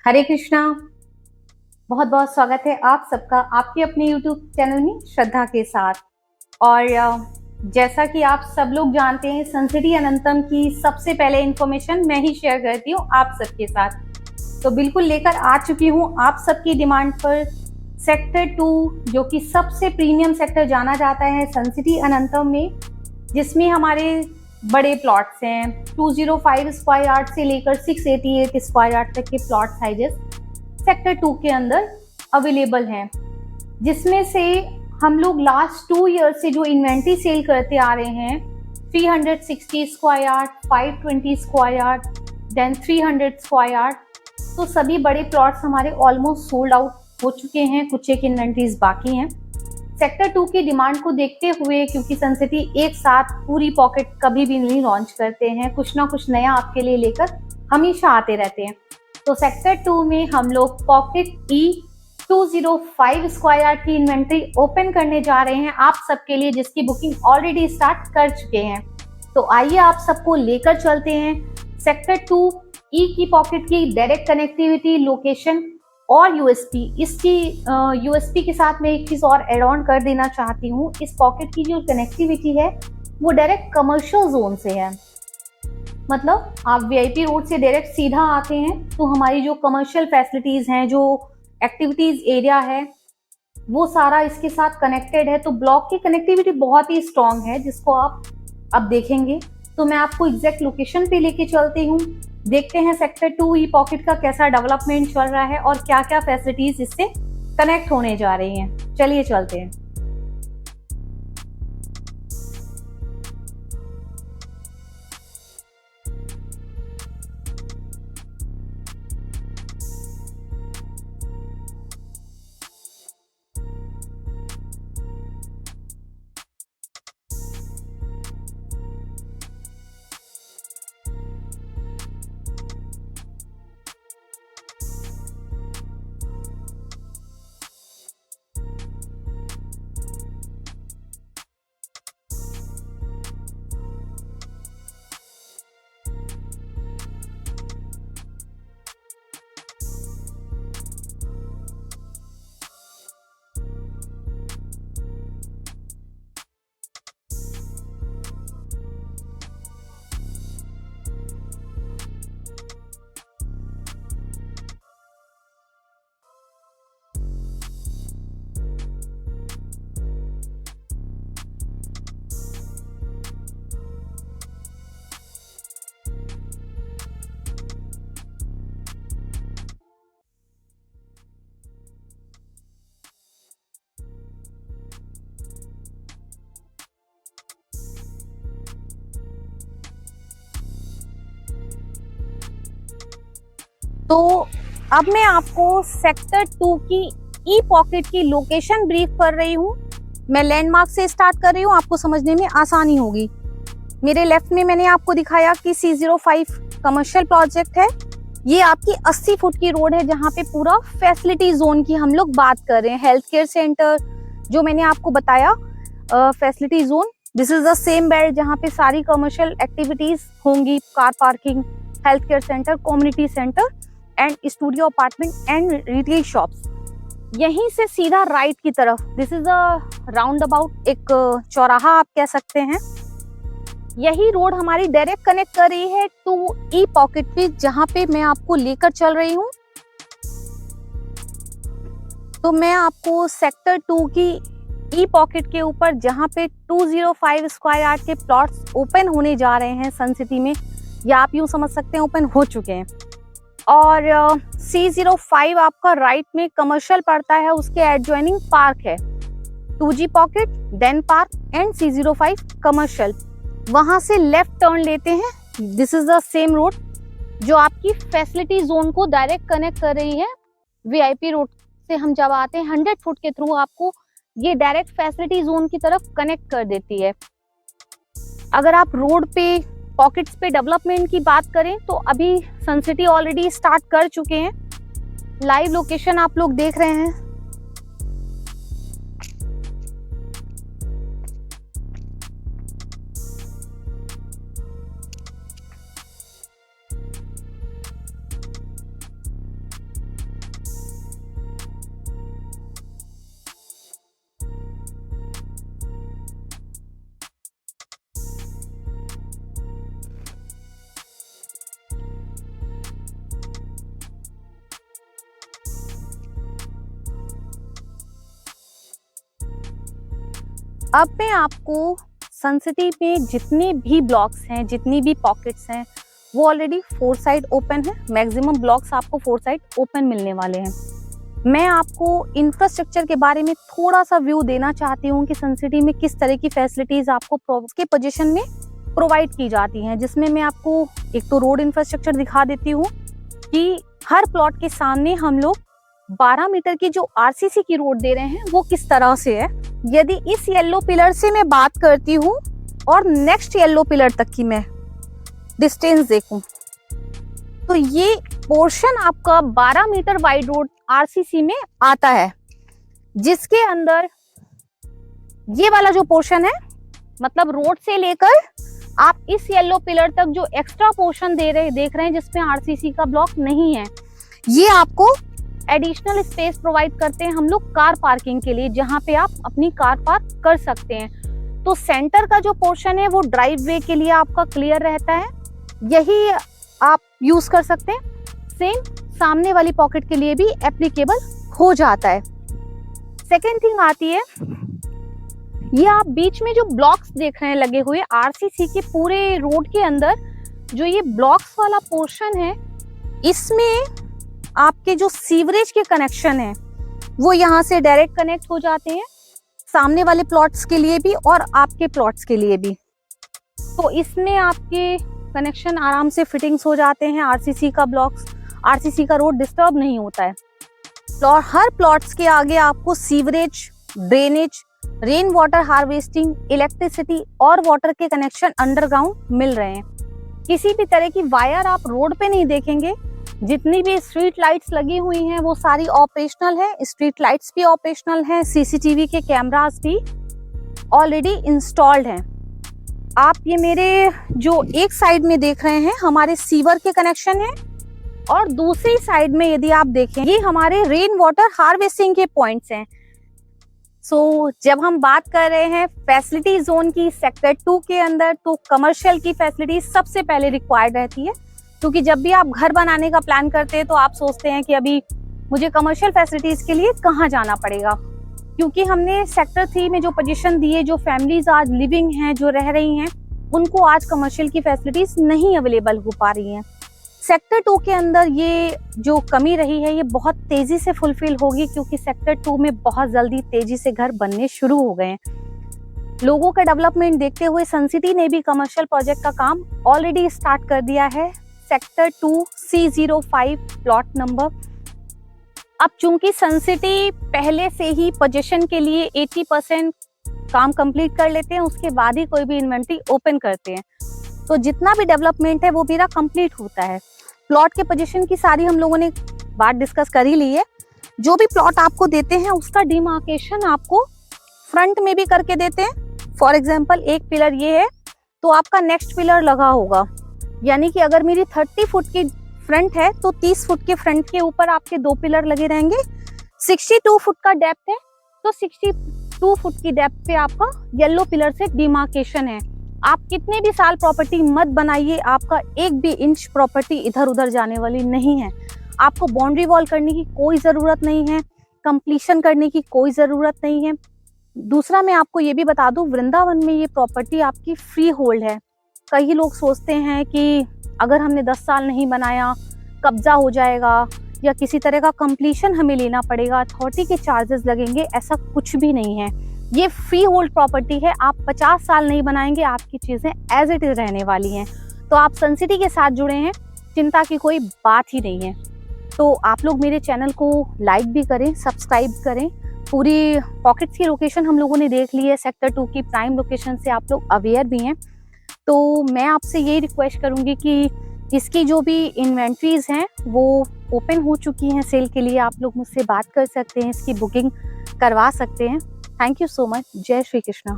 हरे कृष्णा। बहुत बहुत स्वागत है आप सबका आपके अपने YouTube चैनल में श्रद्धा के साथ। और जैसा कि आप सब लोग जानते हैं, सनसिटी अनंतम की सबसे पहले इन्फॉर्मेशन मैं ही शेयर करती हूँ आप सबके साथ। तो बिल्कुल लेकर आ चुकी हूँ आप सबकी डिमांड पर सेक्टर 2, जो कि सबसे प्रीमियम सेक्टर जाना जाता है सनसिटी अनंतम में, जिसमें हमारे बड़े प्लॉट्स हैं। 205 स्क्वायर यार्ड से लेकर 688 स्क्वायर यार्ड तक के प्लॉट साइजेस सेक्टर 2 के अंदर अवेलेबल हैं, जिसमें से हम लोग लास्ट 2 ईयर से जो इन्वेंट्री सेल करते आ रहे हैं, 360 square yard, 520 square yard, then 300 square yard, तो सभी बड़े प्लॉट्स हमारे ऑलमोस्ट सोल्ड आउट हो चुके हैं। कुछ एक इन्वेंट्रीज बाकी हैं। सेक्टर 2 की डिमांड को देखते हुए, क्योंकि सनसिटी एक साथ पूरी पॉकेट कभी भी नहीं लॉन्च करते हैं, कुछ ना कुछ नया आपके लिए लेकर हमेशा आते रहते हैं। तो सेक्टर 2 में हम लोग पॉकेट ई 205 स्क्वायर यार्ड की इन्वेंट्री ओपन करने जा रहे हैं आप सबके लिए, जिसकी बुकिंग ऑलरेडी स्टार्ट कर चुके हैं। तो आइए आप सबको लेकर चलते हैं सेक्टर 2 ई की पॉकेट की डायरेक्ट कनेक्टिविटी, लोकेशन और यूएसपी। इसकी यूएसपी के साथ मैं एक चीज और एड ऑन कर देना चाहती हूँ। इस पॉकेट की जो कनेक्टिविटी है वो डायरेक्ट कमर्शियल जोन से है। मतलब आप वीआईपी रोड से डायरेक्ट सीधा आते हैं तो हमारी जो कमर्शियल फैसिलिटीज हैं, जो एक्टिविटीज एरिया है, वो सारा इसके साथ कनेक्टेड है। तो ब्लॉक की कनेक्टिविटी बहुत ही स्ट्रांग है, जिसको आप अब देखेंगे। तो मैं आपको एग्जैक्ट लोकेशन पे लेके चलती हूँ। देखते हैं सेक्टर 2 ई पॉकेट का कैसा डेवलपमेंट चल रहा है और क्या क्या फैसिलिटीज इससे कनेक्ट होने जा रही हैं। चलिए चलते हैं। तो अब मैं आपको सेक्टर 2 की ई पॉकेट की लोकेशन ब्रीफ कर रही हूँ। मैं लैंडमार्क से स्टार्ट कर रही हूँ, आपको समझने में आसानी होगी। मेरे लेफ्ट में मैंने आपको दिखाया कि C05 कमर्शियल प्रोजेक्ट है। ये आपकी 80 फुट की रोड है, जहाँ पे पूरा फैसिलिटी जोन की हम लोग बात कर रहे हैं। हेल्थ केयर सेंटर जो मैंने आपको बताया, facility zone, this is the same belt जहाँ पे सारी कमर्शियल एक्टिविटीज होंगी। Car parking, health care centre, community centre and studio apartment and retail shops. यहीं से सीधा राइट की तरफ, this is a round about, एक चौराहा आप कह सकते हैं। यही रोड हमारी डायरेक्ट कनेक्ट कर रही है टू ई पॉकेट पे, जहां पे मैं आपको लेकर चल रही हूँ। तो मैं आपको सेक्टर 2 की ई पॉकेट के ऊपर, जहां पे 205 स्क्वायर यार्ड के प्लॉट्स ओपन होने जा रहे हैं सन सिटी में, या आप यूं समझ सकते हैं ओपन हो चुके हैं। और C05 आपका राइट में कमर्शियल पड़ता है, उसके एडजॉइनिंग पार्क है। 2G pocket, then park and C05 commercial. वहां से लेफ्ट टर्न लेते हैं। This is the same road जो आपकी फैसिलिटी जोन को डायरेक्ट कनेक्ट कर रही है। वीआईपी रोड से हम जब आते हैं 100 फुट के थ्रू, आपको ये डायरेक्ट फैसिलिटी जोन की तरफ कनेक्ट कर देती है। अगर आप रोड पे पॉकेट्स पे डेवलपमेंट की बात करें तो अभी सनसिटी ऑलरेडी स्टार्ट कर चुके हैं। लाइव लोकेशन आप लोग देख रहे हैं। अब मैं आपको सन सिटी में जितने भी ब्लॉक्स हैं, जितनी भी पॉकेट्स हैं, वो ऑलरेडी 4 साइड ओपन है। मैक्सिमम ब्लॉक्स आपको 4 साइड ओपन मिलने वाले हैं। मैं आपको इंफ्रास्ट्रक्चर के बारे में थोड़ा सा व्यू देना चाहती हूँ कि सन सिटी में किस तरह की फैसिलिटीज आपको के पोजीशन में प्रोवाइड की जाती हैं, जिसमें मैं आपको एक तो रोड इंफ्रास्ट्रक्चर दिखा देती हूँ कि हर प्लॉट के सामने हम लोग 12 मीटर की जो आरसीसी की रोड दे रहे हैं वो किस तरह से है। यदि इस येलो पिलर से मैं बात करती हूँ और नेक्स्ट येलो पिलर तक की मैं डिस्टेंस देखूं, तो ये पोर्शन आपका 12 मीटर वाइड रोड आरसीसी में आता है, जिसके अंदर ये वाला जो पोर्शन है, मतलब रोड से लेकर आप इस येलो पिलर तक जो एक्स्ट्रा पोर्शन देख रहे हैं जिसमें आरसीसी का ब्लॉक नहीं है, ये आपको एडिशनल स्पेस प्रोवाइड करते हैं हम लोग कार पार्किंग के लिए, जहां पे आप अपनी कार पार्क कर सकते हैं। तो सेंटर का जो पोर्शन है वो ड्राइव वे के लिए आपका क्लियर रहता है, यही आप यूज कर सकते हैं। सेम सामने वाली पॉकेट के लिए भी एप्लीकेबल हो जाता है। सेकेंड थिंग आती है, ये आप बीच में जो ब्लॉक्स देख रहे हैं लगे हुए आरसीसी के पूरे रोड के अंदर, जो ये ब्लॉक्स वाला पोर्शन है, इसमें आपके जो सीवरेज के कनेक्शन है वो यहाँ से डायरेक्ट कनेक्ट हो जाते हैं, सामने वाले प्लॉट्स के लिए भी और आपके प्लॉट्स के लिए भी। तो इसमें आपके कनेक्शन आराम से फिटिंग्स हो जाते हैं। आरसीसी का ब्लॉक्स, आरसीसी का रोड डिस्टर्ब नहीं होता है। और हर प्लॉट्स के आगे आपको sewerage, drainage, rain water harvesting, electricity और वाटर के कनेक्शन अंडरग्राउंड मिल रहे हैं। किसी भी तरह की वायर आप रोड पे नहीं देखेंगे। जितनी भी स्ट्रीट लाइट्स लगी हुई हैं वो सारी ऑपरेशनल है, स्ट्रीट लाइट्स भी ऑपरेशनल हैं, सीसीटीवी के कैमरास भी ऑलरेडी इंस्टॉल्ड हैं। आप ये मेरे जो एक साइड में देख रहे हैं हमारे सीवर के कनेक्शन है, और दूसरी साइड में यदि आप देखें ये हमारे रेन वाटर हार्वेस्टिंग के पॉइंट्स हैं। जब हम बात कर रहे हैं फैसिलिटी जोन की सेक्टर 2 के अंदर, तो कमर्शियल की फैसिलिटी सबसे पहले रिक्वायर्ड रहती है, क्योंकि जब भी आप घर बनाने का प्लान करते हैं तो आप सोचते हैं कि अभी मुझे कमर्शियल फैसिलिटीज के लिए कहाँ जाना पड़ेगा, क्योंकि हमने सेक्टर 3 में जो पोजीशन दी है, जो फैमिलीज आज लिविंग हैं, जो रह रही हैं, उनको आज कमर्शियल की फैसिलिटीज नहीं अवेलेबल हो पा रही हैं। सेक्टर 2 के अंदर ये जो कमी रही है ये बहुत तेजी से फुलफिल होगी, क्योंकि सेक्टर 2 में बहुत जल्दी तेजी से घर बनने शुरू हो गए हैं। लोगों का डेवलपमेंट देखते हुए सन सिटी ने भी कमर्शियल प्रोजेक्ट का काम ऑलरेडी स्टार्ट कर दिया है। Sector 2 C05 plot number. अब चूंकि सन सिटी पहले से ही पोजीशन के लिए 80% काम कंप्लीट कर लेते हैं, उसके बाद ही कोई भी इन्वेंट्री ओपन करते हैं, तो जितना भी डेवलपमेंट है वो मेरा कंप्लीट होता है। प्लॉट के पोजीशन की सारी हम लोगों ने बात डिस्कस कर ही ली है। जो भी प्लॉट आपको देते हैं उसका डिमार्केशन आपको फ्रंट में भी करके देते हैं। फॉर एग्जाम्पल एक पिलर ये है तो आपका नेक्स्ट पिलर लगा होगा, यानी कि अगर मेरी 30 फुट की फ्रंट है तो 30 फुट के फ्रंट के ऊपर आपके 2 पिलर लगे रहेंगे। 62 फुट का डेप्थ है तो 62 फुट की डेप्थ पे आपका येलो पिलर से डिमार्केशन है। आप कितने भी साल प्रॉपर्टी मत बनाइए, आपका एक भी इंच प्रॉपर्टी इधर उधर जाने वाली नहीं है। आपको बाउंड्री वॉल करने की कोई जरूरत नहीं है, कंप्लीशन करने की कोई जरूरत नहीं है। दूसरा मैं आपको ये भी बता दूं, वृंदावन में ये प्रॉपर्टी आपकी फ्री होल्ड है। कई लोग सोचते हैं कि अगर हमने 10 साल नहीं बनाया कब्जा हो जाएगा या किसी तरह का कंप्लीशन हमें लेना पड़ेगा, अथॉरिटी के चार्जेस लगेंगे। ऐसा कुछ भी नहीं है, ये फ्री होल्ड प्रॉपर्टी है। आप 50 साल नहीं बनाएंगे, आपकी चीजें एज इट इज रहने वाली हैं। तो आप सन सिटी के साथ जुड़े हैं, चिंता की कोई बात ही नहीं है। तो आप लोग मेरे चैनल को लाइक भी करें, सब्सक्राइब करें। पूरी पॉकेट्स की लोकेशन हम लोगों ने देख ली है, सेक्टर 2 की प्राइम लोकेशन से आप लोग अवेयर भी हैं। तो मैं आपसे यही रिक्वेस्ट करूंगी कि इसकी जो भी इन्वेंट्रीज हैं वो ओपन हो चुकी हैं सेल के लिए, आप लोग मुझसे बात कर सकते हैं, इसकी बुकिंग करवा सकते हैं। Thank you so much. जय श्री कृष्णा।